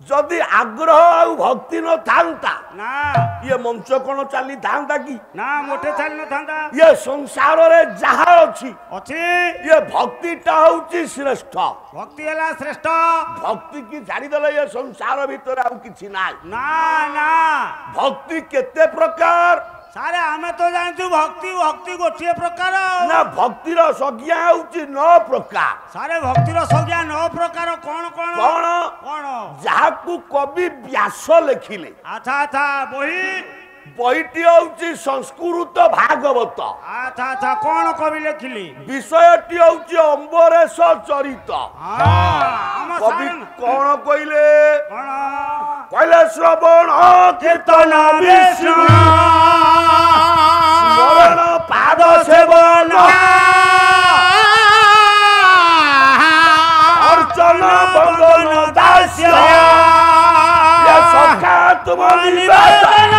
जदि आग्रह आउ भक्ति न थांता ना ये मंच कोन चली थांता कि ना मोटे चल न थांदा ये संसार रे जहा अछि अछि ये भक्तिटा होउची श्रेष्ठ भक्ति हला श्रेष्ठ भक्ति की छाड़ी देले ये संसार भीतर आउ किछि नाय ना ना भक्ति केते प्रकार सारे हमें तो जानछु भक्ति भक्ति गोटिए प्रकार ना भक्ति रो संज्ञा होउची 9 प्रकार सारे भक्ति रो संज्ञा 9 प्रकार कोन कोन कोन कोन जाहाकू कवि व्यास लिखिले अच्छा अच्छा बही बहिटी होउची संस्कृत भागवत अच्छा अच्छा कोन कवि लिखिली विषयटी होउची अम्बरेश चरित हां कवि कोन कइले कोन कहले श्रवण कीर्तन विष्णु स्मरण पाद सेवन अर्चन बंदन दास्य ये सखा तुम निवेदन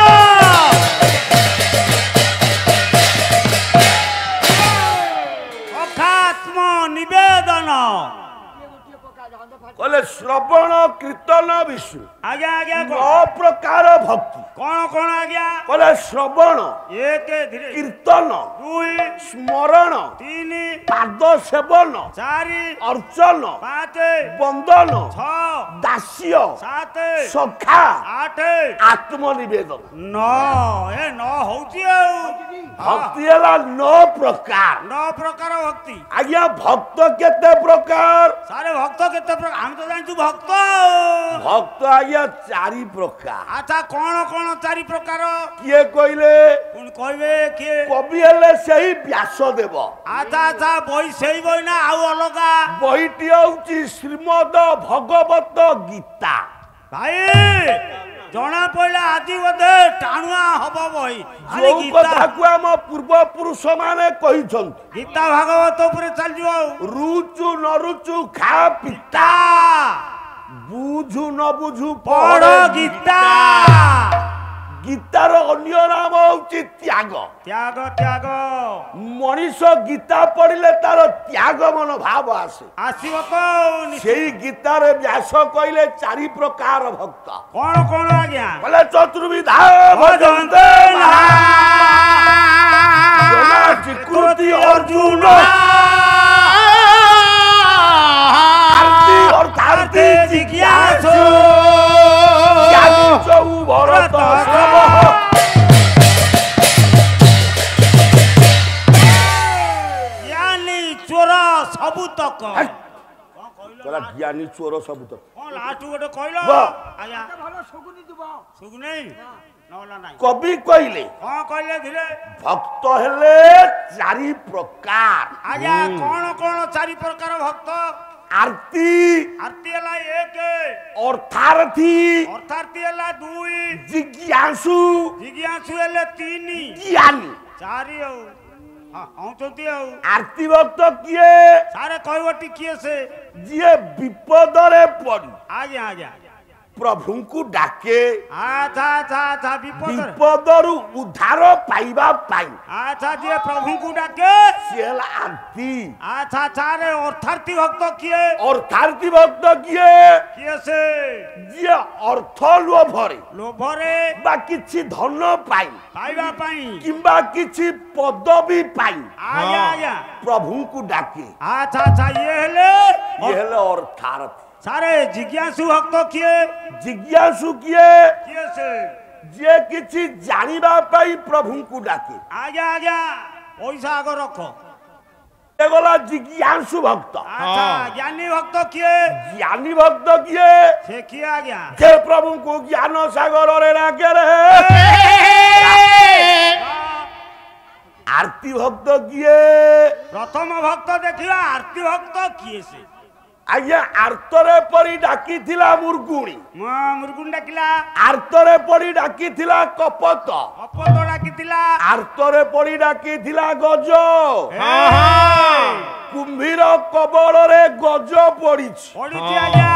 अखात्म निवेदन कहले श्रवण कीर्तन विष्णु आज्ञा आज्ञा 9 प्रकार भक्ति कोन कोन आज्ञा कहले श्रवण एक धीरे कीर्तन 2 स्मरण 3 पाद सेवन 4 अर्चन 5 बंदन 6 दास्य 7 सखा 8 आत्मनिवेदन 9 ए 9 होउची भक्ति हला 9 प्रकार 9 प्रकार भक्ति आज्ञा भक्त केते प्रकार सारे भक्त केते प्रकार हम तो जानछु भक्त भक्त आज्ञा 4 प्रकार अच्छा कोन कोन 4 प्रकार किए कइले कोन कहबे के कवि हेले सही व्यास देव अच्छा अच्छा बही सेही बही ना आउ अलगा बहिटी होउची श्रीमद भगवत गीता भाई जना पइला आदि बदे टाणुआ हबो बही अरे जो गीता कथा को हम पूर्व पुरुष माने कहिछन गीता भागवत ऊपर चल जिवो रुचु न रुचु खा पिता बुझु न बुझु पढ़ गीता गीतार अन्य नाम होउची त्याग त्याग त्याग मनीष गीता पढ़िले तार त्याग मन भाव आसे आसीबो तो सेही गीतार व्यास कइले 4 प्रकार भक्त कोन कोन आज्ञा बोले चतुर्विधा भजन्ते ना कृति अर्जुन आरती और धारती जिज्ञासु ज्ञानी चौ भरत श्रव ज्ञानी चोर सबु तक चला ज्ञानी चोर सब तो कोन लास्ट गोटे कहलो वाह। आज्ञा भलो सुगुनी दिबो सुगुनी नला नाही कवि कइले हां कहले धीरे भक्त हेले 4 प्रकार आज्ञा कोन कोन 4 प्रकार भक्त आरती आरती हला 1 अर्थार्थी अर्थार्थी हला 2 जिज्ञासु जिज्ञासु हले 3 ज्ञानी 4 हो हां औचती हो आरती भक्त किए सारे कहवटी किए से जिए विपद रे पड़ी आज्ञा आज्ञा प्रभु को डाके अच्छा अच्छा अच्छा विपद विपदरु उद्धार पाइबा पाई अच्छा जे प्रभु को डाके सेला आरती अच्छा अच्छा रे अर्थार्थी भक्त किए अर्थार्थी भक्त किए किए से जे अर्थ लोभरे लोभरे बा किछि धन पाई पाइबा पाई किंबा किछि पदवी पाई आज्ञा आज्ञा प्रभु को डाके अच्छा अच्छा ये हेले अर्थार्थी सारे जिज्ञासु भक्त किए जिज्ञासु किए किए से जे किछि जानिबा पाई प्रभु को डाके आज्ञा आज्ञा पैसा आगे रखो एगोला जिज्ञासु भक्त अच्छा ज्ञानी भक्त किए ज्ञानी भक्त किए से किए आज्ञा जे प्रभु को ज्ञान सागर रे डाके रे आरती भक्त किए प्रथम भक्त देखिबा आरती भक्त किए से आज्ञा आर्तरे परी डाकी थिला मुरगुणी मुरगुण डाकिला आर्तरे परी डाकी थिला कपत अपत डाकितिला आर्तरे परी डाकी थिला गज କୁମ୍ଭୀର କବଳରେ ଗଜ ପଡିଛି ପଡିଛି ଆଜ୍ଞା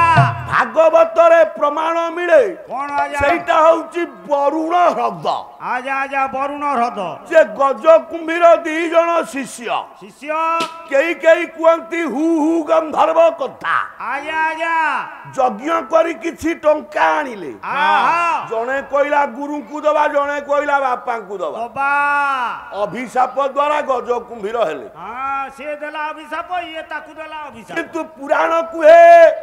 ଭାଗବତରେ ପ୍ରମାଣ ମିଳେ କଣ ଆଜ୍ଞା ସେଇଟା ହଉଛି ବରୁଣ ହ୍ରଦ ଆଜ୍ଞା ଆଜ୍ଞା ବରୁଣ ହ୍ରଦ ଯେ ଗଜ କୁମ୍ଭୀର 2 ଜଣ ଶିଷ୍ୟ ଶିଷ୍ୟ କେହି କେହି କୁହନ୍ତି ହୁ ହୁ ଗନ୍ଧର୍ବ କଥା ଆଜ୍ଞା ଆଜ୍ଞା ଯଜ୍ଞ କରି କିଛି ଟଙ୍କା ଆଣିଲେ ଆହା ଜଣେ କହିଲା ଗୁରୁଙ୍କୁ ଦବା ଜଣେ କହିଲା ବାପାଙ୍କୁ ଦବା ବାବା ଅଭିଶାପ ଦ୍ୱାରା ଗଜ କୁମ୍ଭୀର ହେଲେ ହଁ ସିଏ ଦେଲା ଅଭିଶାପ ଇଏ ତାକୁ ଦେଲା ଅଭିଶାପ କିନ୍ତୁ ପୁରାଣ କୁହେ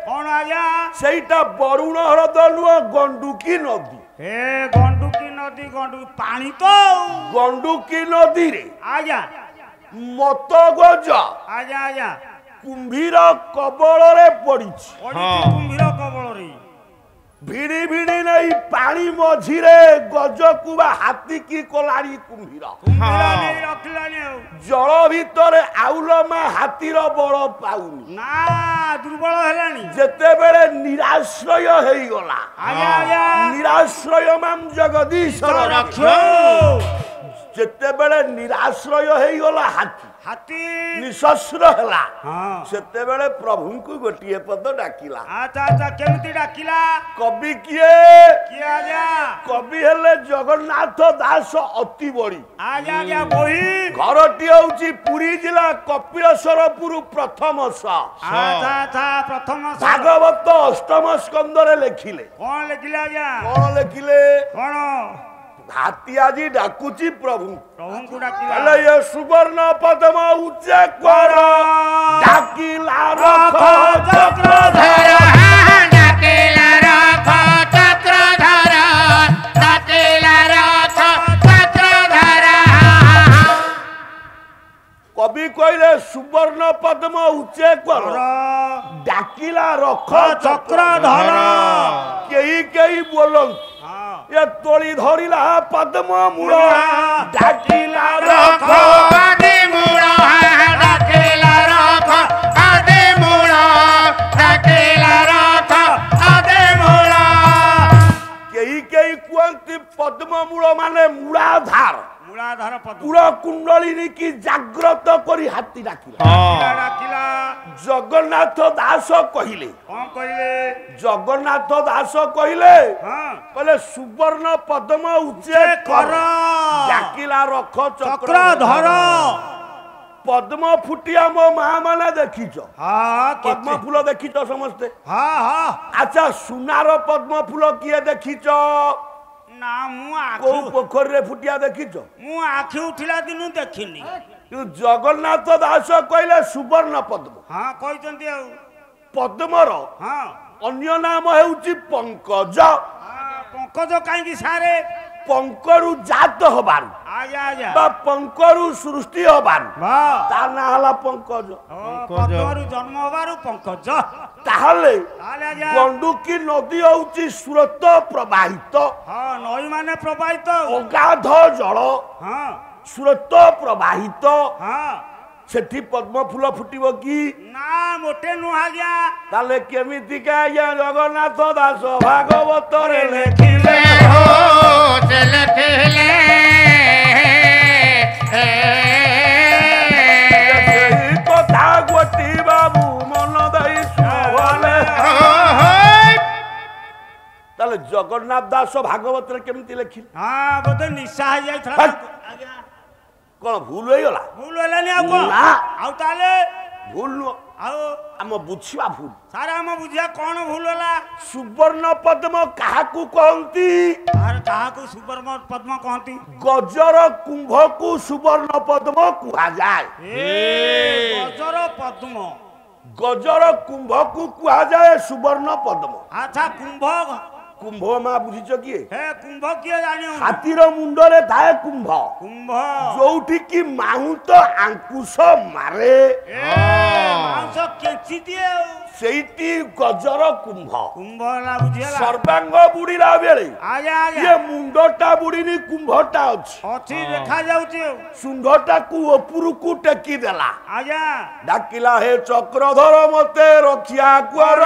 କଣ ଆଜ୍ଞା ସେଇଟା ବରୁଣ ହ୍ରଦ ନୁହଁ ଗଣ୍ଡୁକି ନଦୀ ଏ ଗଣ୍ଡୁକି ନଦୀ ଗଣ୍ଡୁ ପାଣି ତ ଗଣ୍ଡୁକି ନଦୀରେ ଆଜ୍ଞା ମତ ଗଜ ଆଜ୍ଞା ଆଜ୍ଞା କୁମ୍ଭୀର କବଳରେ ପଡିଛି ପଡିଛି କୁମ୍ଭୀର କବଳରେ ଭିଡି ଭିଡି ନେଇ ପାଣି ମଝିରେ ଗଜକୁ ବା ହାତୀକି କଲାଣି କୁମ୍ଭୀର କୁମ୍ଭୀର ନେଇ ରଖିଲାନି ଆଉ ଜଳ ଭିତରେ ଆଉଲ ମା ହାତୀର ବଳ ପାଉନି ନା ଦୁର୍ବଳ ହେଲାଣି ଯେତେବେଳେ ନିରାଶ୍ରୟ ହେଇଗଲା ଆଜ୍ଞା ଆଜ୍ଞା ନିରାଶ୍ରୟ ମାମ୍ ଜଗଦୀଶ୍ୱର ରକ୍ଷ ଯେତେବେଳେ ନିରାଶ୍ରୟ ହେଇଗଲା ହାତୀ ହାତୀ ନିଶସ୍ତ୍ର ହେଲା ହଁ ସେତେବେଳେ ପ୍ରଭୁଙ୍କୁ ଗୋଟିଏ ପଦ ଡାକିଲା ଆଚ୍ଛା ଆଚ୍ଛା କେମିତି ଡାକିଲା କବି କିଏ କିଏ ଆଜ୍ଞା କବି ହେଲେ ଜଗନ୍ନାଥ ଦାସ ଅତି ବଡି ଆଜ୍ଞା ଆଜ୍ଞା ବହି ଘରଟି ହଉଛି ପୁରୀ ଜିଲ୍ଲା କପିଳେଶ୍ୱରପୁର ପ୍ରଥମ ଆଚ୍ଛା ଆଚ୍ଛା ପ୍ରଥମ ଭାଗବତ ଅଷ୍ଟମ ସ୍କନ୍ଧରେ ଲେଖିଲେ କଣ ଲେଖିଲେ ଆଜ୍ଞା କଣ ଲେଖିଲେ କଣ ହାତୀ ଆଜି ଡାକୁଛି ପ୍ରଭୁଙ୍କୁ ଡାକିଲା ହେଲେ ଏ ସୁବର୍ଣ୍ଣ ପଦ୍ମ ଉଚ୍ଚ କର ଡାକିଲା ରଖ ଚକ୍ରଧର ଡାକିଲା ରଖ ଚକ୍ରଧର ଡାକିଲା ରଖ ଚକ୍ରଧର କବି କହିଲେ ସୁବର୍ଣ୍ଣ ପଦ୍ମ ଉଚ୍ଚ କର ଡାକିଲା ରଖ ଚକ୍ରଧର କେହି କେହି ବୋଲନ୍ତି ହଁ ଏ ତୋଳି ଧରିଲା ପଦ୍ମ ମୂଳ ଡାକିଲା ରଖ ଆଦି ମୂଳ ଡାକିଲା ରଖ ଆଦି ମୂଳ ଡାକିଲା ରଖ ଆଦି ମୂଳ କେହି କେହି କୁହନ୍ତି ପଦ୍ମ ମୂଳ ମାନେ ମୂଳାଧାର ମୂଳାଧାର ପଦ୍ମ କୂଳ କୁଣ୍ଡଳିନୀ କି ଜାଗ୍ରତ କରି ହାତୀ ଡାକିଲା ଡାକିଲା ଜଗନ୍ନାଥ ଦାସ କହିଲେ କଣ କହିଲେ ଜଗନ୍ନାଥ ଦାସ କହିଲେ ହଁ କହିଲେ ସୁବର୍ଣ୍ଣ ପଦ୍ମ ଉଚ୍ଚ କର ଡାକିଲା ରଖ ଚକ୍ରଧର ପଦ୍ମ ଫୁଟିଆ ମୋ ମା ମାନେ ଦେଖିଛ ହଁ ପଦ୍ମ ଫୁଲ ଦେଖିଛ ସମସ୍ତେ ହଁ ହଁ ଆଚ୍ଛା ସୁନାର ପଦ୍ମ ଫୁଲ କିଏ ଦେଖିଛ ନା ମୁଁ କୋଉ ଆଖି ପୋଖରୀରେ ଫୁଟିଆ ଦେଖିଛ ମୁଁ ଆଖି ଉଠିଲା ଦିନୁ ଦେଖିନି କିନ୍ତୁ ଜଗନ୍ନାଥ ଦାସ କହିଲେ ସୁବର୍ଣ୍ଣ ପଦ୍ମ ହଁ କହିଛନ୍ତି ଆଉ ପଦ୍ମର ହଁ ଅନ୍ୟ ନାମ ହେଉଛି ପଙ୍କଜ ପଙ୍କଜ କାହିଁକି ସାରେ ପଙ୍କରୁ ଜାତ ହବାରୁ ଆଜ୍ଞା ଆଜ୍ଞା ବା ପଙ୍କରୁ ସୃଷ୍ଟି ହବାରୁ ବାଃ ତା ନାଁ ହେଲା ପଙ୍କଜ ପଦ୍ମରୁ ଜନ୍ମ ହବାରୁ ପଙ୍କଜ ତାହେଲେ ତାହେଲେ ଆଜ୍ଞା ଗଣ୍ଡୁକି ନଦୀ ହଉଛି ସ୍ରୋତ ପ୍ରବାହିତ ହଁ ନଈ ମାନେ ପ୍ରବାହିତ ଅଗାଧ ଜଳ ହଁ ସ୍ରୋତ ପ୍ରବାହିତ ହଁ ସେଠି ପଦ୍ମ ଫୁଲ ଫୁଟିବ କି ନା ମୋଟେ ନୁହଁ ଆଜ୍ଞା ତାହେଲେ କେମିତିକା ଆଜ୍ଞା ଜଗନ୍ନାଥ ଦାସ ଭାଗବତରେ ଲେଖିଲେ हो चल खेले ସେଇ କଥା ଗୋଟି ବାବୁ ମନ ଦେଇ ଶୁଣଲେ ତାହେଲେ ଜଗନ୍ନାଥ ଦାସ ଭାଗବତରେ କେମିତି ଲେଖିଲେ ହଁ ବୋଧେ ନିଶା ହେଇଯାଇଥିଲା ହଟ୍। ଆଜ୍ଞା କଣ ଭୁଲ ହେଇଗଲା ଭୁଲ ହେଲାନି ଆଉ କଣ ନା। ଆଉ ତାହେଲେ ଭୁଲ ନୁହଁ ଆଉ ଆମ ବୁଝିବା ଭୁଲ ସାର୍ ଆମ ବୁଝିବା କଣ ଭୁଲ ହେଲା ସୁବର୍ଣ୍ଣ ପଦ୍ମ କାହାକୁ କହନ୍ତି ସାର୍ କାହାକୁ ସୁବର୍ଣ୍ଣ ପଦ୍ମ କହନ୍ତି ଗଜର କୁମ୍ଭକୁ ସୁବର୍ଣ୍ଣ ପଦ୍ମ କୁହାଯାଏ ଗଜର ପଦ୍ମ ଗଜର କୁମ୍ଭକୁ କୁହାଯାଏ ସୁବର୍ଣ୍ଣ ପଦ୍ମ ଆଚ୍ଛା କୁମ୍ଭ କୁମ୍ଭ ମା ବୁଝିଛ କିଏ ହେ କୁମ୍ଭ କିଏ ଜାଣିବ ହାତୀର ମୁଣ୍ଡରେ ଥାଏ କୁମ୍ଭ କୁମ୍ଭ ଯୋଉଠି କି ମାହୁନ୍ତ ଆଙ୍କୁଶ ମାରେ ମାଂସ କେଞ୍ଚି ଦିଏ ଆଉ ସେଇଠି ଗଜର କୁମ୍ଭ କୁମ୍ଭ ହେଲା ବୁଝିହେଲା ସର୍ବାଙ୍ଗ ବୁଡିଲା ବେଳେ ଆଜ୍ଞା ଆଜ୍ଞା ଇଏ ମୁଣ୍ଡଟା ବୁଡିନି କୁମ୍ଭଟା ଅଛି ଅଛି ଦେଖାଯାଉଛି ଆଉ ଶୁଣ୍ଢଟାକୁ ଉପରକୁ ଟେକି ଦେଲା ଆଜ୍ଞା ଡାକିଲା ହେ ଚକ୍ରଧର ମତେ ରକ୍ଷା କର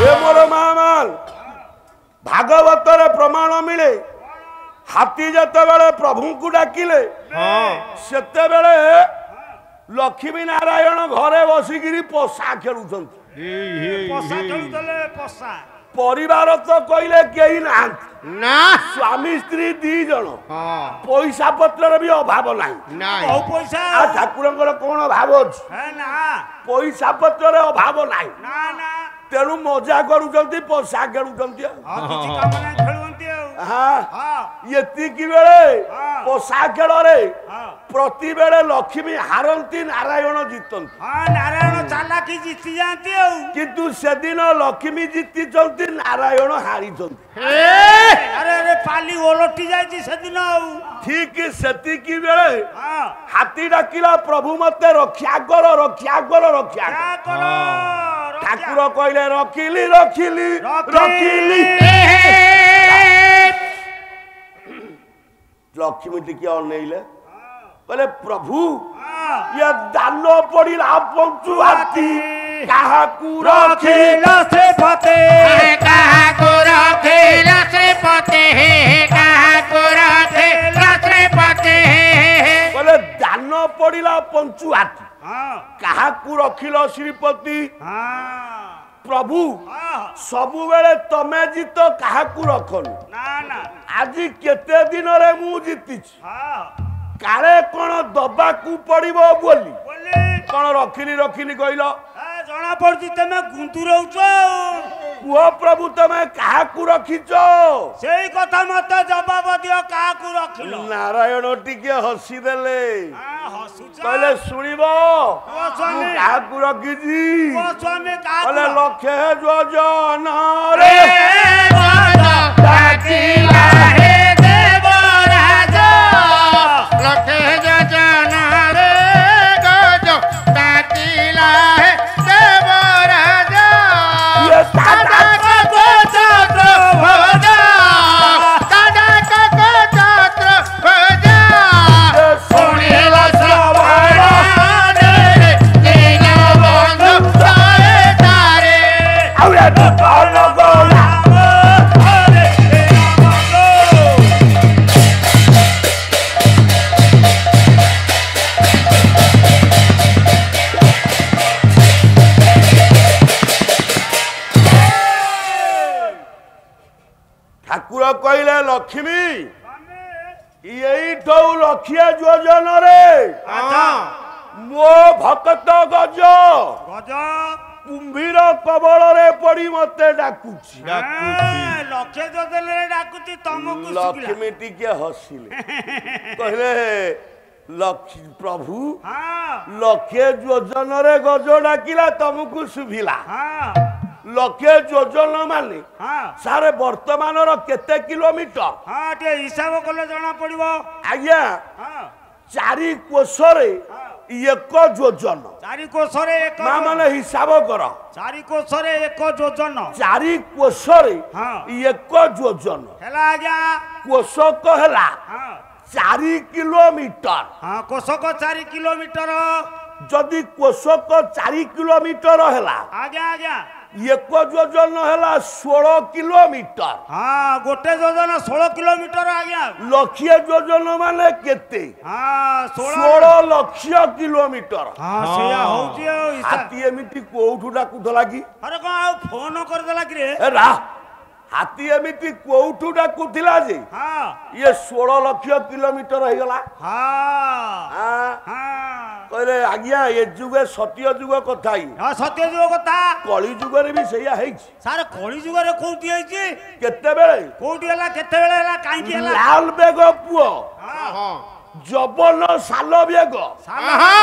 ଏ ମୋର ମା ମାଲ ଭାଗବତରେ प्रमाण मिले हाथी जेतेबेले प्रभु को डाकिले सेतेबेले लक्ष्मी नारायण घरे बसिकी पशा खेलुछंती पशा खेलुतले पशा परिवार तो कहले कई ना ना स्वामी स्त्री दी जन हाँ पैसा पत्र भी अभाव नहीं नहीं बहु पैसा आ ठाकुरंकर कौन अभाव अछि है ना पैसा पत्र अभाव नहीं ना ना तेणु मजा करुचंती पशा खेलुचंती हाँ किसी काम नहीं खेलुंती हाँ हाँ एतिकी बेले हाँ। पशा खेल रे हाँ प्रति बेले लक्ष्मी हारंती नारायण जीतंती हाँ नारायण चालाकी जीती जाती किंतु सेदिन लक्ष्मी जीतिचंती नारायण हारिचंती अरे अरे पाली ओलटी जाइए सेदिन ठीक सेतिकी बेले हाँ हाथी डाकिला प्रभु मते रक्षा कर रक्षा कर रक्षा कर क्या करो ठाकुर कहले रखिली रखिली रखिली लक्ष्मी टिके अनेइले कहले प्रभु ये दानो पड़िला पंचु हाथी काहाकू रखिला से फते कहा को रखेला से पते कहा को रखेला से पते कहले दानो पड़िला पंचु हाथी हाँ काहाकू रखिल श्रीपति हाँ प्रभु हाँ सबु बेले तमे जीत काहाकू रखनु ना ना आज केते दिन रे मु जीतिछि हाँ काले कोन दबाकू पड़िबो बोली बोले कोन रखिली रखिली कहलो जना पड़ती तमे गुंतु रहउछ पुओ प्रभु तमे काहाकू रखिचो सेई कथा मते जवाब दियो काकू रखिलो नारायण टिके हसी देले हां हसुछ कहले सुनिबो ओ स्वामी काहाकू रखिची ओ स्वामी काकू कहले लखे जोजन रे डाकिला हे देवराज लखे जन रे गजो डाकिला हे देवराज ये दादा को छात्र भजा दादा को छात्र भजा सुनिला सवारा रे तेना बंधु तारे तारे आउरे धन गोला ठाकुर कहले लक्ष्मी यही लखिए योजन रे मो भक्त गज गज कुंभीर कबल रे पड़ी मते डाकुची लक्षे देले डाकुती तमको लक्ष्मी टिके हसिले कहले लक्ष्मी प्रभु हाँ लखे योजन रे गज डाकिला तुमको सुभिला हाँ लखे योजन माने हाँ सारे वर्तमान केते किलोमीटर हाँ टे हिसाब कले जना पड़िबो आज्ञा हाँ 4 कोशरे एक योजन चारि कोसरे एक मां माने हिसाब कर चारि कोसरे एक योजन 4 कोशरे हाँ एक योजन हेला आज्ञा कोशक हैला हाँ 4 किलोमीटर हाँ कोसक 4 किलोमीटर जदि कोशक 4 किलोमीटर हैला आज्ञा आज्ञा एक योजन हैला 16 किलोमीटर हाँ गोटे योजन 16 किलोमीटर आज्ञा लक्ष्य योजन माने केते हाँ 16 लक्ष किलोमीटर हाँ सेया होउची हिसाब हाथी एमिति कोउठु डाकुथला की अरे कौन आउ फोन कर देला कि रे ए रा हाथी एमिति कोउठु डाकुथिला जे हाँ ये 16 लक्ष किलोमीटर हो गला हाँ हां हाँ कहले आज्ञा ये जुगे सत्य जुग कथाई हाँ सत्य जुग कथा कली जुगरे भी सैया हेछि सारे कली जुगरे कोउटी आइची केते बेले कोउटी हला केते बेले हला काई हला लाल बेग पुओ हाँ जबन साल बेग साला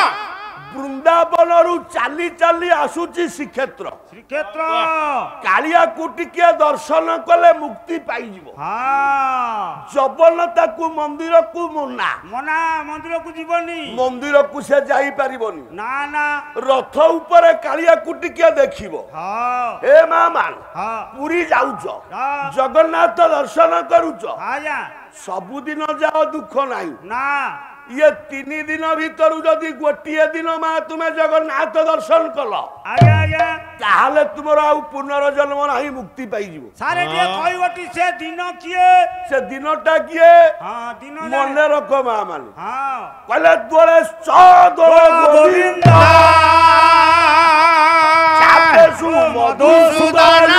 वृंदावन रु चाली चाली आसुची श्रीक्षेत्र श्रीक्षेत्र कालिया कुटिके दर्शन कले मुक्ति पाई जिवो हाँ जबन ताकू मंदिर को मना मना मंदिर को जीवनी मंदिर को से जाई परिबनी ना ना रथ ऊपर कालिया कुटिके देखिबो हाँ ए मामान हाँ पुरी जाउछ हाँ जगन्नाथ दर्शन करूछ आजा सबुदिन जाओ दुख नाही ना ये 3 दिन भीतर जदि गोटे दिन माँ तुम्हें जगन्नाथ दर्शन कल आज्ञा आज्ञा ताहले तुमर आउ पुनर्जन्म नहीं मुक्ति पाई जीवो सारे टिके कहबटी से दिन किए से दिनटा किए हां दिन मने रखो माँ माने हां कहले द्वारे दोल गोविंद चापेसु मधुसूदन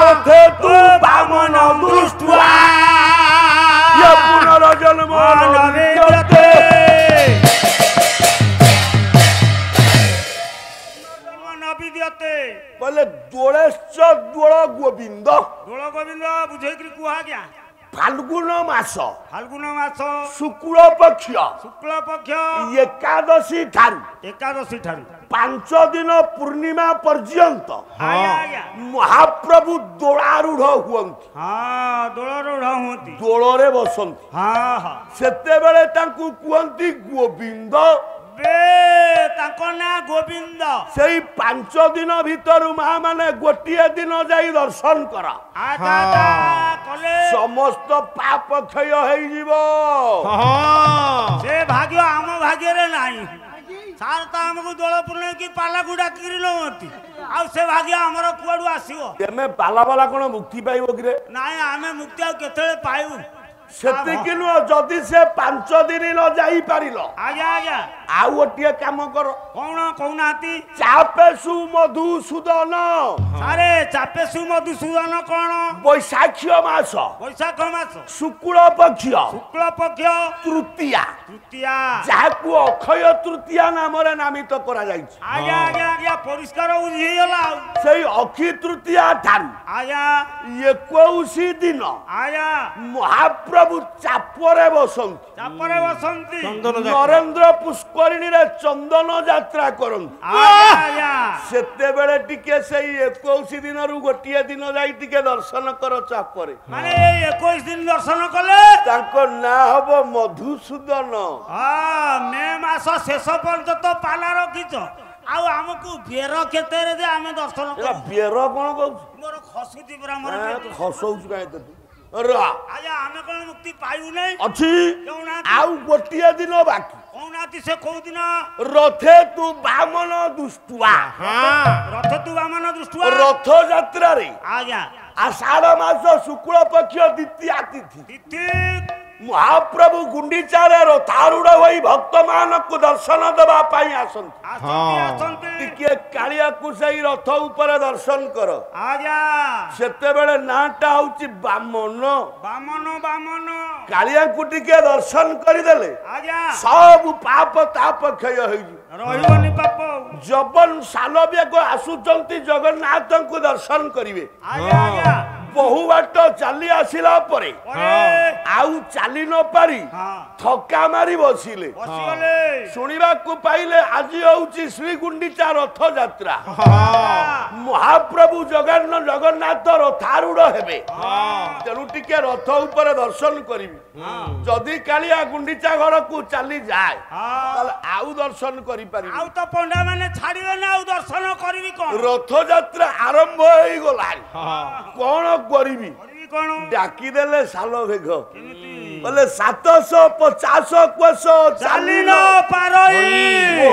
रथे तू बामन दुष्टवा ये पुनर्जन्म नविद्यते नविद्यते कहले दोलेश्च दोल गोविंद दोल गोविंद बुझेकरी कुहा गया फाल्गुन मास फाल्गुन मास शुक्ल पक्ष शुक्ल पक्ष एकादशी ठारू एकादशी ठारू 5 दिन पूर्णिमा पर्यंत आज्ञा आज्ञा महाप्रभु दोलारूढ़ हुअन्ति हां दोलरूढ़ होती दोलरे बसन्ति हां हां सेतेबेले तांकु कुहन्ति गोविंद बे ताको ना गोविंद सेई 5 दिन भीतर माँ माने गोटिए दिन जाई दर्शन कर आजा कले समस्त पाप क्षय होई जीवो से भाग्य आम भाग्य रे नाही सार त हमको दोल पूर्ण की पाला गुडा किरिलो होती आ से भाग्य हमर कुआडू आसीबो तेमे पाला पाला कोन मुक्ति पाइबो कि रे नाही आमे मुक्ति आ केतळे पाइबु सेति किनु जदि से 5 दिन न जाई पारिलो आजा आजा आ गोटिए काम कर कोन कोनाती चापेसु मधुसूदन सारे चापेसु मधुसूदन कोन बैशाख मास वैशाख मास शुक्ल पक्ष शुक्ल पक्ष तृतीया तृतीया जाकु अक्षय तृतीया नाम रे नामित करा जाइछि आजा आजा आजा परिष्कार उजी होला सेई अक्षय तृतीया ठारू आजा 21 दिन आजा महाप्रभु चापरे बसंती चापरे बसंती नरेंद्र पुष्करिणी रे चंदन यात्रा करंती आजा आजा सेते बेले टिके सेई 21 दिन रु गोटिए दिन जाई टिके दर्शन कर चापरे माने 21 दिन दर्शन कले तांको ना हबो मधुसूदन हां मे मास शेष पर्यंत तो पाला रखिछ आउ हमकु बेर केते रे जे आमे दर्शन एला कर बेर कोन कहू मोर खसुती परा मोर खसौछ काहे त रा आजा आमे कोन मुक्ति पाइउ नै अछि केउना आउ गोटिए दिन बाकी कोनाती से को दिन रथे तू बामन दुष्टुआ रथ तु वामन दृष्टवा रथ यात्रा रे आजा आषाढ़ मास शुक्ल पक्ष द्वितीया तिथि तिथि महाप्रभु गुंडीचा रे रथारूढ़ होई भक्त मानक दर्शन देबा पाई आसंती आसंती टिके कालिया कुसई रथ ऊपर दर्शन कर आजा सेते बेले नाटा होची बामन वामन वामन कालिया को टिके दर्शन करि देले आजा सब पाप ताप क्षय होई रहिबनी पाप जबन सालबे को आसुचंती जगन्नाथ को दर्शन करिवे आजा आजा बहु बाट चली आसिला परे अरे आउ चाली न पारी हां थका मारी बसिले बसिगले सुनिबा को पाइले आज होउची श्री गुंडीचा रथ यात्रा महाप्रभु जगन्नाथ रथारूढ़ हेबे तेणु टिके रथ ऊपर दर्शन करिवि जदि कालिया गुंडीचा घर को चली जाए ताले आउ दर्शन करि पारि आउ तो पंडा माने छाड़िबे ना आउ दर्शन करबी कोन रथ यात्रा आरंभ होई गला कोन करिवि कोन डाकी देले साल भेघ बोले 750 कोस चाली न पारई ओ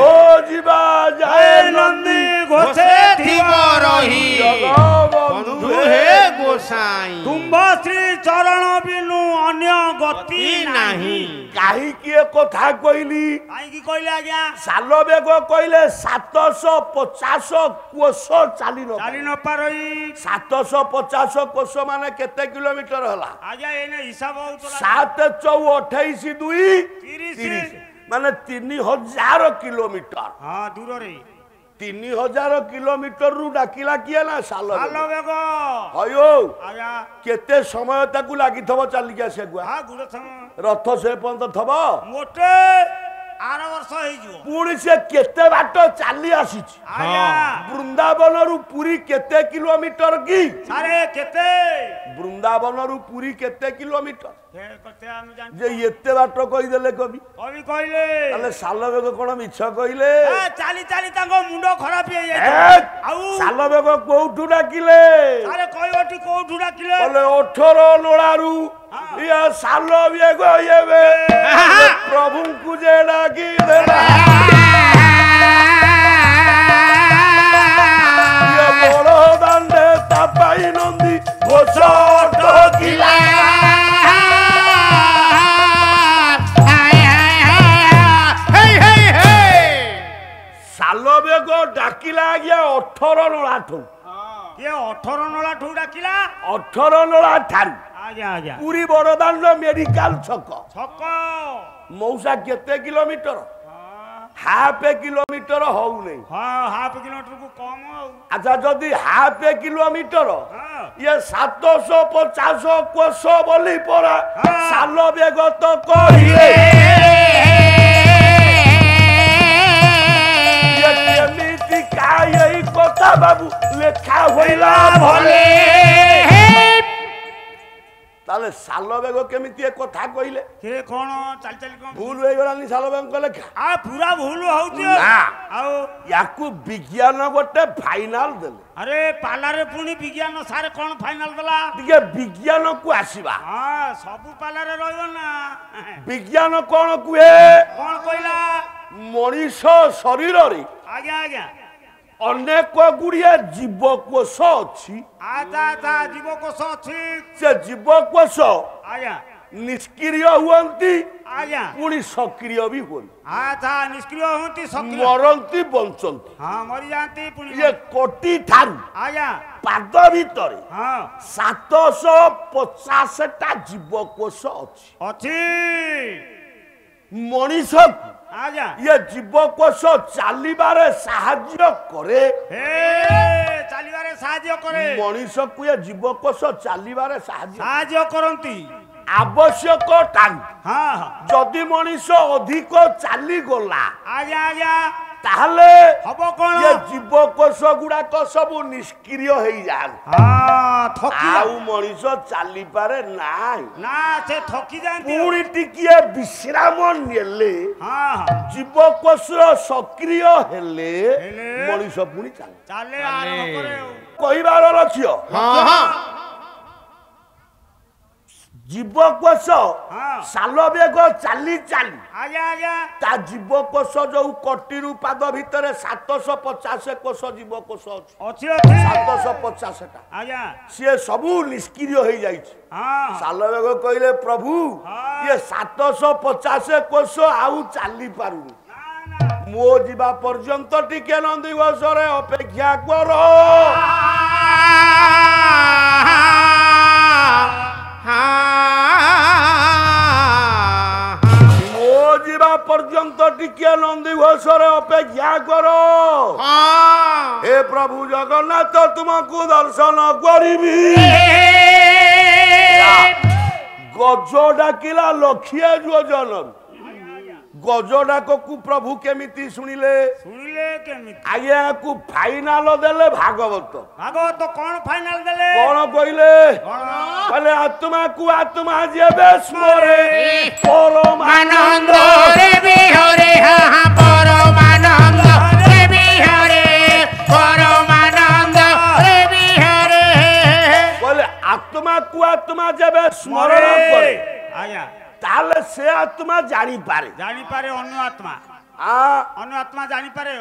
जीवा जाए नंदी घोषे थिब रही जगबंधु हे गोसाई तुम्भ श्री चरण बिनु अन्य गति नाही काहे किए कथा कहली काई की कहले आज्ञा साल बेग कहले 750 कोस चाली न पारई 750 कोस माने केते किलोमीटर हला आज्ञा एने हिसाब होतला 7 4 28 2 30 माने 3000 किलोमीटर हां दूर रे 3000 किलोमीटर रु डाकिला किए ना साल बेग हयो आज्ञा केते समय ताकू लागि थबो चली के से गुआ हां गुड़ सम रथ से पंत थबो मोटे 8 वर्ष हे जिवो पुणी से केते बाट चाली आसी आज्ञा वृंदावन रु पुरी केते किलोमीटर की सारे केते वृंदावन रु पुरी केते किलोमीटर যে এতে বাট কইদেলে কবি কবি কইলে তাহলে সালবেগ কোন মিছ কইলে চালি চালি তাଙ୍କ মুন্ড খরাপ হয়ে যায় আউ সালবেগ কোউঠু ডাকিলে আরে কইবটি কোউঠু ডাকিলে বলে 18 নোড়ারু ইয়া সালবেগ ইয়েবে প্রভুଙ୍କୁ যে ডাকি দেলা ইয়া বড় দান্ডে তাপাই নন্দী ঘোষ ডকিলা সালবেগ ডাকিলা আজ্ঞা 18 নোড়াঠু ये 18 नोला ठू डाकिला 18 নোড়া ঠারু आज्ञा आज्ञा পুরী বড়দান্ড মেডিকাল ছক छक মৌসা কেতে কিলোমিটার হাফ কিলোমিটার হউ নাই हां हाफ किलोमीटर को कम आउ আচ্ছা যদি হাফ কিলোমিটার हां ইয়ে 750 কোষ বলি পড়া হ্যাঁ। সালবেগ তো কহিলে ইয়ে কেমিতি কাই এই কথা বাবু লেখা হইলা ভলে তাহলে সালবেগ কেমিতি এ কথা কইলে के कोन चल चल कोन ভুল হয়ে গলানি সালবেগ লেখা आ पूरा भूल होउची ना। आउ ইয়াকু বিজ্ঞান গোটে ফাইনাল দেলে अरे पाला रे पुनी विज्ञान सारे कोन फाइनल दला টিকে বিজ্ঞানকু আসিবা हां सबु पाला रे रहइबो ना বিজ্ঞান কোন কুহে कोन कइला মনিষ শরীরে आज्ञा आज्ञा অনেক গুড়িয়ে জীবকোষ অছি आजा आजा जीव कोष अछि সে জীবকোষ आज्ञा নিষ্ক্রিয় হুয়ন্তি आज्ञा পুনি সক্রিয় বি হুয়ন্তি आजा निष्क्रिय होती सक्रिय মরন্তি বঞ্চন্তি हां मरि जानती पुनी ইয়ে কোটি ঠারু आज्ञा পাদ ভিতরে हां 750টা জীবকোষ অছি अछि মনিষকু आज्ञा ইয়ে জীবকোষ চালিবারে সাহায্য করে हे चालीबारे साहाय्य करे মনিষকু এ জীবকোষ চালিবারে সাহায্য साहाय्य करंती আবশ্যক টান हां हां যদি মনিষ অধিক চালি গলা आज्ञा आज्ञा তাহলে हबो कोन ইয়ে জীবকোষ গুড়াক সবু নিষ্ক্রিয় হয়ে যান हां थकी আউ মনিষ চালি পারে নাই ना से थकी जानती পুরি টিকিয়ে বিশ্রাম নেলে हां हां জীবকোষ সক্রিয় হেলে হেলে মনিষ পুনি চালে चाले आरंभ करे কইবার লক্ষ্য জীবকোষ हां সালবেগ চালি চালি आज्ञा आज्ञा তা জীবকোষ যে কটিরু পাদ ভিতরে 750 কোষ জীবকোষ আছে अछि अछि 750টা आज्ञा সে সবু নিষ্ক্রিয় হয়ে যাইছে हां সালবেগ কইলে প্রভু হ্যাঁ। ইয়ে 750 কোষ আউ চালি পারুনি ना ना মো ଯିବା পর্যন্ত টিকে নন্দীঘোষরে অপেক্ষা কর মো ଯିବା পর্যন্ত টিকে নন্দীঘোষরে অপেক্ষা কর হে প্রভু জগন্নাথ তোমাকে দর্শন করিবি গজ ডাকিলা লক্ষিয়া যোজন গজ ডাকু প্রভু কেমিতি শুনিলে सुनिले केमिति আজ্ঞা কু ফাইনাল দেলে ভাগবত भागवत कोन फाइनल देले কোন কইলে বলে আত্মা কু আত্মা যেবে স্মরে পরমানন্দ আনন্দ রে বিহরে হা পরমানন্দ রে বিহরে পরমানন্দ রে বিহরে বলে আত্মা কু আত্মা যেবে স্মরণ করে आज्ञा তাহলে সে আত্মা জানি পারে जानी पारे अन्य आत्मा जानी पारे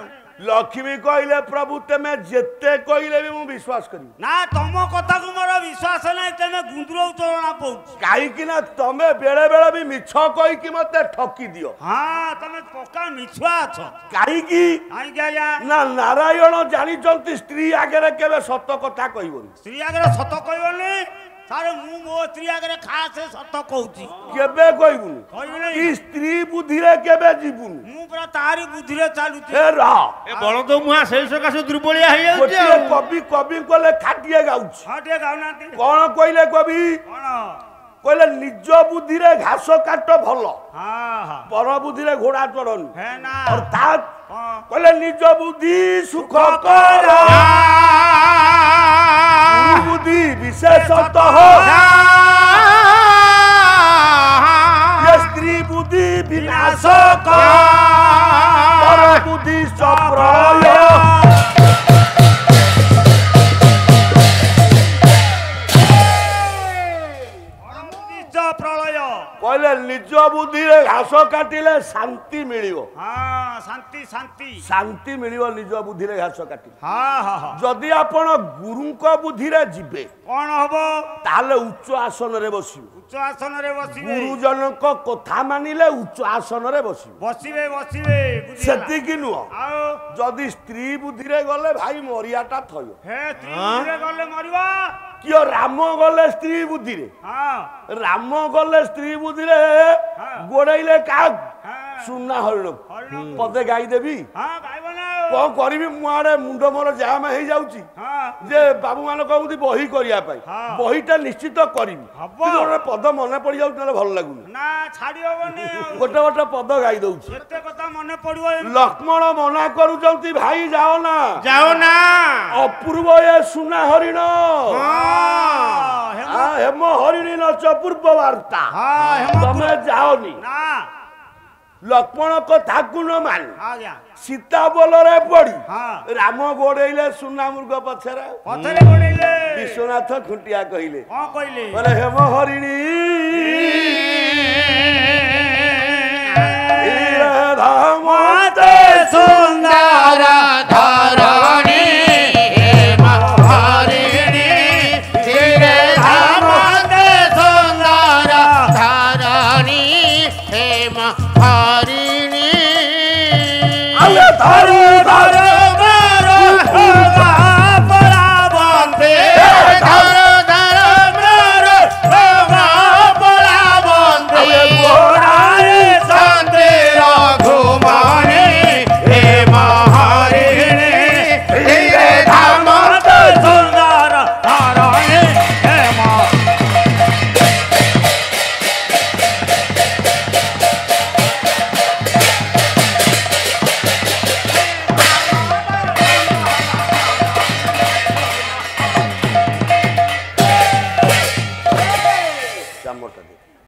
লক্ষ্মী কইলে প্রভু তুমি যেতে কইলে বি মু বিশ্বাস করি ना तुम कथा को मोर विश्वास नहीं तमे गुंदरो उतरणा पउछ কাইকি না তুমি বেড়ে বেড়ে বি মিছ কইকি মতে ঠকি দিও हां तमे पक्का मिछुआ छ কাইকি आई गया না নারায়ণ জানিছন্তি স্ত্রী আগরে কেবে সত্য কথা কইবনি स्त्री आगे सत कहबनी सारे मु मो स्त्री आगे खास सत कहूची কেবে কইবনি कहबनी কি স্ত্রী বুদ্ধিরে কেবে জীবনি मु पूरा तारी बुद्धि रे चालुची এ রহ এ বলদ মুহা সেই সকাশে দুর্বলিয়া হয়ে যাচ্ছে গোটিয়ে কবি কবি কলে খাটিয়ে গাউছি हां टे गाउनाती কোন কইলে কবি कोन কইলে নিজ বুদ্ধিরে ঘাস কাট ভাল हां हां পর বুদ্ধিরে ঘোড়া চড়ন है ना অর্থাৎ हां কইলে নিজ বুদ্ধি সুখ কর বুদ্ধি বিশেষতঃ ବୁଦ୍ଧି ବିନାଶ ବିନାଶ କର ବୁଦ୍ଧି ସପ୍ରୟ ପ୍ରଳୟ କହିଲେ ନିଜ ବୁଦ୍ଧିରେ ଘାସ କାଟିଲେ ଶାନ୍ତି ମିଳିବ ହଁ ଶାନ୍ତି ଶାନ୍ତି ଶାନ୍ତି ମିଳିବ ନିଜ ବୁଦ୍ଧିରେ ଘାସ କାଟିଲେ ହଁ ହଁ ହଁ ଯଦି ଆପଣ ଗୁରୁଙ୍କ ବୁଦ୍ଧିରେ ଯିବେ କଣ ହବ ତାହେଲେ ଉଚ୍ଚ ଆସନରେ ବସିବେ ଉଚ୍ଚ ଆସନରେ ବସିବେ ଗୁରୁଜନଙ୍କ କଥା ମାନିଲେ ଉଚ୍ଚ ଆସନରେ ବସିବେ ବସିବେ ବସିବେ ବୁଝିଗଲା? ସେତିକି ନୁହଁ ଆଉ ଯଦି ସ୍ତ୍ରୀ ବୁଦ୍ଧିରେ ଗଲେ ଭାଇ ମରିଆଟା ଥୟ ହେ ସ୍ତ୍ରୀ ବୁଦ୍ଧିରେ ଗଲେ ମରିବ କିଏ ରାମ ଗଲେ ସ୍ତ୍ରୀ ବୁଦ୍ଧିରେ ହଁ ରାମ ଗଲେ ସ୍ତ୍ରୀ ବୁଦ୍ଧିରେ ଗୋଡେଇଲେ କାହାକୁ ସୁନା ହରିଣ ହରିଣକୁ। ପଦେ ଗାଇଦେବି ହଁ ଗାଇବ ନା କଣ କରିବି ମୁଁ ଆଡେ ମୁଣ୍ଡ ମୋର ଜାମ ହେଇଯାଉଛି ହଁ ଯେ ବାବୁ ମାନେ କହୁଛି ବହି କରିବା ପାଇଁ ହଁ। ବହିଟା ନିଶ୍ଚିତ କରିବି ହବ। କିନ୍ତୁ ଗୋଟେ ପଦ ମନେ ପଡିଯାଉଛି ନହେଲେ ଭଲ ଲାଗୁନି ନା ଛାଡି ହବନି ଆଉ। ଗୋଟେ ଗୋଟେ ପଦ ଗାଇ ଦଉଛି ଏତେ କଥା ମନେ ପଡିବ ଲକ୍ଷ୍ମଣ ମନା କରୁଛନ୍ତି ଭାଇ ଯାଅ ନା ଯାଅ ନା ଅପୂର୍ବ ଏ ସୁନା ହରିଣ ହେମ ହରିଣୀ ନଚ ପୂର୍ବ ବାର୍ତ୍ତା ତମେ ଯାଅନି ନା ଲକ୍ଷ୍ମଣ କଥାକୁ ନ ମାନି ଆଜ୍ଞା ସୀତା ବୋଲରେ ପଡି ହଁ ରାମ ଗୋଡେଇଲେ ସୁନା ମୃଗ ପଛରେ ପଥରେ ଗୋଡେଇଲେ ବିଶ୍ୱନାଥ ଖୁଣ୍ଟିଆ କହିଲେ କଣ କହିଲେ କହିଲେ ହେମ ହରିଣୀ ମତେ ସୁନ୍ଦର ଧରଣୀ ହେମ ହରିଣୀ ଧୀରେ ମତେ ସୁନ୍ଦର ଧରଣୀ ହେମ ହରିଣୀ ଧରୁ ଧରୁ